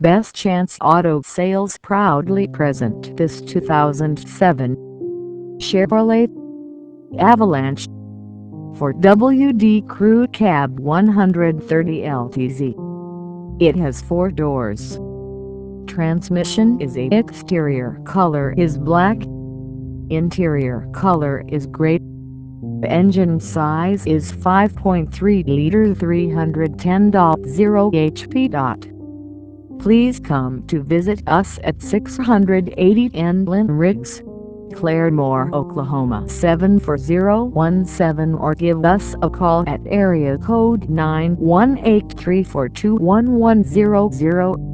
Best Chance Auto Sales proudly present this 2007 Chevrolet Avalanche for WD Crew Cab 130 LTZ. It has 4 doors. Transmission is a exterior color is black. Interior color is gray. Engine size is 5.3 liter 310.0 HP. Please come to visit us at 680 Endlin Riggs, Claremore, Oklahoma 74017 or give us a call at area code 918-342-1100.